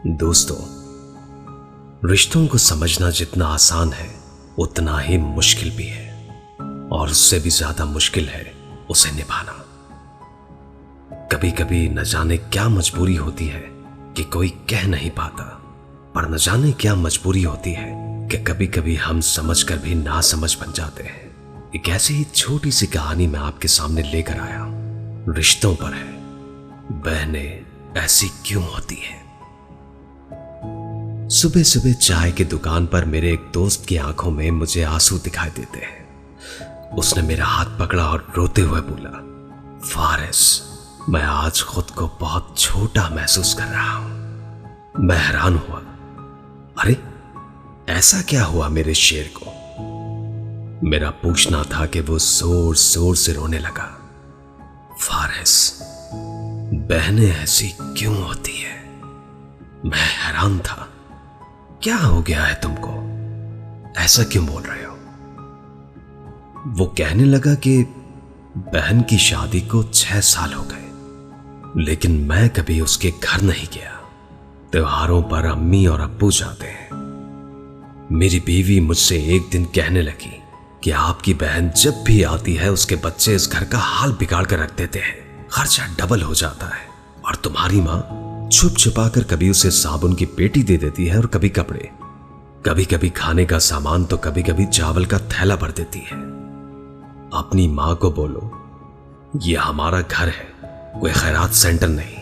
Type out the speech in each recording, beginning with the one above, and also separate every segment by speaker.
Speaker 1: दोस्तों, रिश्तों को समझना जितना आसान है उतना ही मुश्किल भी है, और उससे भी ज्यादा मुश्किल है उसे निभाना। कभी कभी न जाने क्या मजबूरी होती है कि कोई कह नहीं पाता, पर न जाने क्या मजबूरी होती है कि कभी कभी हम समझकर भी ना समझ बन जाते हैं। एक ऐसी ही छोटी सी कहानी मैं आपके सामने लेकर आया हूं। रिश्तों पर है, बहनें ऐसी क्यों होती हैं। सुबह सुबह चाय की दुकान पर मेरे एक दोस्त की आंखों में मुझे आंसू दिखाई देते हैं। उसने मेरा हाथ पकड़ा और रोते हुए बोला, फारिस, मैं आज खुद को बहुत छोटा महसूस कर रहा हूं। मैं हैरान हुआ, अरे ऐसा क्या हुआ मेरे शेर को। मेरा पूछना था कि वो जोर जोर से रोने लगा। फारिस, बहनें ऐसी क्यों होती है। मैं हैरान था, क्या हो गया है तुमको, ऐसा क्यों बोल रहे हो। वो कहने लगा कि बहन की शादी को 6 साल हो गए, लेकिन मैं कभी उसके घर नहीं गया। त्योहारों पर अम्मी और अब्बू जाते हैं। मेरी बीवी मुझसे एक दिन कहने लगी कि आपकी बहन जब भी आती है उसके बच्चे इस घर का हाल बिगाड़ कर रख देते हैं, खर्चा डबल हो जाता है। और तुम्हारी माँ छुप छुपा कर कभी उसे साबुन की पेटी दे देती है और कभी कपड़े, कभी कभी खाने का सामान, तो कभी कभी चावल का थैला भर देती है। अपनी माँ को बोलो ये हमारा घर है, कोई खैरात सेंटर नहीं।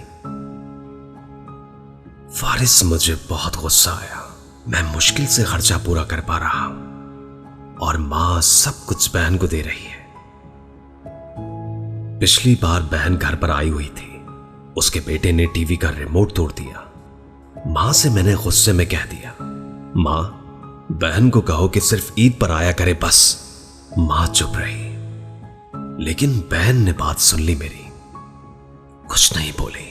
Speaker 1: फारिस, मुझे बहुत गुस्सा आया। मैं मुश्किल से खर्चा पूरा कर पा रहा हूं और मां सब कुछ बहन को दे रही है। पिछली बार बहन घर पर आई हुई थी, उसके बेटे ने टीवी का रिमोट तोड़ दिया। मां से मैंने गुस्से में कह दिया, मां बहन को कहो कि सिर्फ ईद पर आया करे बस। मां चुप रही, लेकिन बहन ने बात सुन ली मेरी, कुछ नहीं बोली।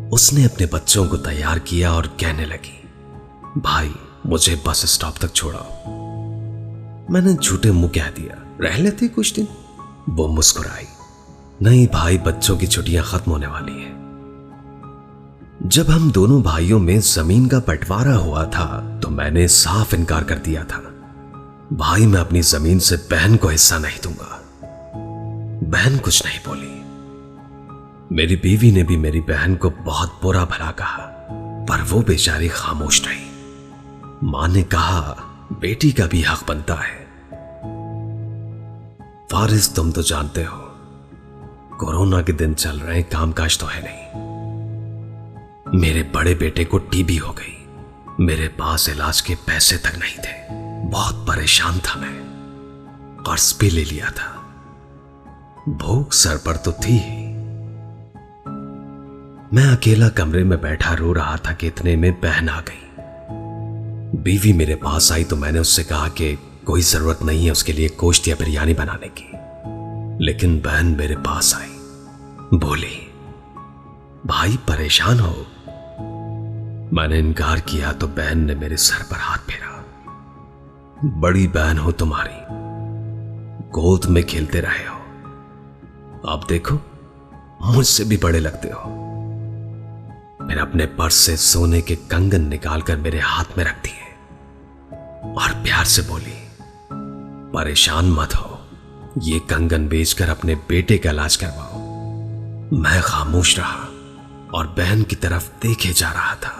Speaker 1: उसने अपने बच्चों को तैयार किया और कहने लगी, भाई मुझे बस स्टॉप तक छोड़ाओ। मैंने झूठे मुंह कह दिया, रह लेते कुछ दिन। वो मुस्कुराई, नहीं भाई, बच्चों की छुट्टियां खत्म होने वाली है। जब हम दोनों भाइयों में जमीन का बंटवारा हुआ था तो मैंने साफ इनकार कर दिया था, भाई मैं अपनी जमीन से बहन को हिस्सा नहीं दूंगा। बहन कुछ नहीं बोली। मेरी बीवी ने भी मेरी बहन को बहुत बुरा भला कहा, पर वो बेचारी खामोश रही। मां ने कहा, बेटी का भी हक बनता है। फारिस, तुम तो जानते हो कोरोना के दिन चल रहे हैं, कामकाज तो है नहीं। मेरे बड़े बेटे को टीबी हो गई, मेरे पास इलाज के पैसे तक नहीं थे। बहुत परेशान था मैं, कर्ज भी ले लिया था। भूख सर पर तो थी ही। मैं अकेला कमरे में बैठा रो रहा था कि इतने में बहन आ गई। बीवी मेरे पास आई तो मैंने उससे कहा कि कोई जरूरत नहीं है उसके लिए गोश्त या बिरयानी बनाने की। लेकिन बहन मेरे पास आई, बोली, भाई परेशान हो। मैंने इनकार किया तो बहन ने मेरे सर पर हाथ फेरा। बड़ी बहन हो तुम्हारी, गोद में खेलते रहे हो, अब देखो मुझसे भी बड़े लगते हो। मैंने अपने पर्स से सोने के कंगन निकालकर मेरे हाथ में रख दिए और प्यार से बोली, परेशान मत हो, ये कंगन बेचकर अपने बेटे का इलाज करवाओ। मैं खामोश रहा और बहन की तरफ देखे जा रहा था।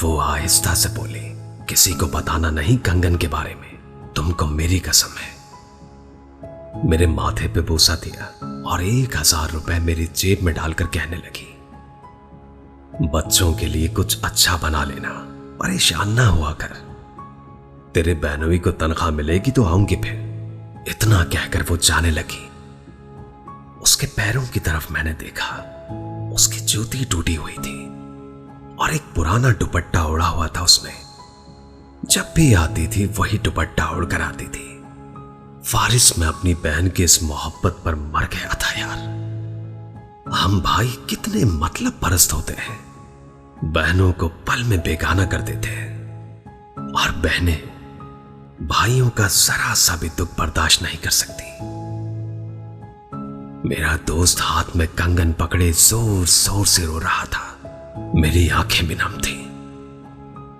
Speaker 1: वो आहिस्ता से बोली, किसी को बताना नहीं कंगन के बारे में, तुमको मेरी कसम है। मेरे माथे पे बोसा दिया और 1000 रुपए मेरी जेब में डालकर कहने लगी, बच्चों के लिए कुछ अच्छा बना लेना, परेशान ना हुआ कर। तेरे बहनोई को तनख्वाह मिलेगी तो आऊंगी फिर। इतना कहकर वो जाने लगी। उसके पैरों की तरफ मैंने देखा, उसकी जूती टूटी हुई थी और एक पुराना दुपट्टा ओढ़ा हुआ था उसमें। जब भी आती थी वही दुपट्टा ओढ़कर आती थी। फारिस, मैं अपनी बहन की इस मोहब्बत पर मर गया था यार। हम भाई कितने मतलब परस्त होते हैं, बहनों को पल में बेगाना कर देते हैं, और बहनें भाइयों का जरा सा भी दुख बर्दाश्त नहीं कर सकती। मेरा दोस्त हाथ में कंगन पकड़े जोर जोर से रो रहा था। मेरी आंखें भी नम थी।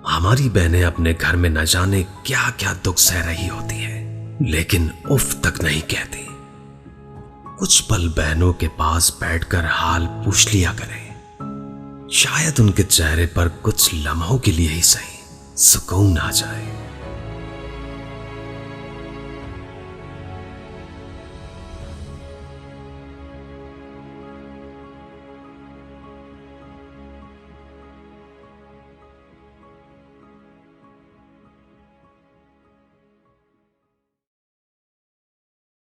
Speaker 1: हमारी बहनें अपने घर में न जाने क्या क्या दुख सह रही होती है, लेकिन उफ तक नहीं कहती। कुछ पल बहनों के पास बैठकर हाल पूछ लिया करें, शायद उनके चेहरे पर कुछ लम्हों के लिए ही सही सुकून आ जाए।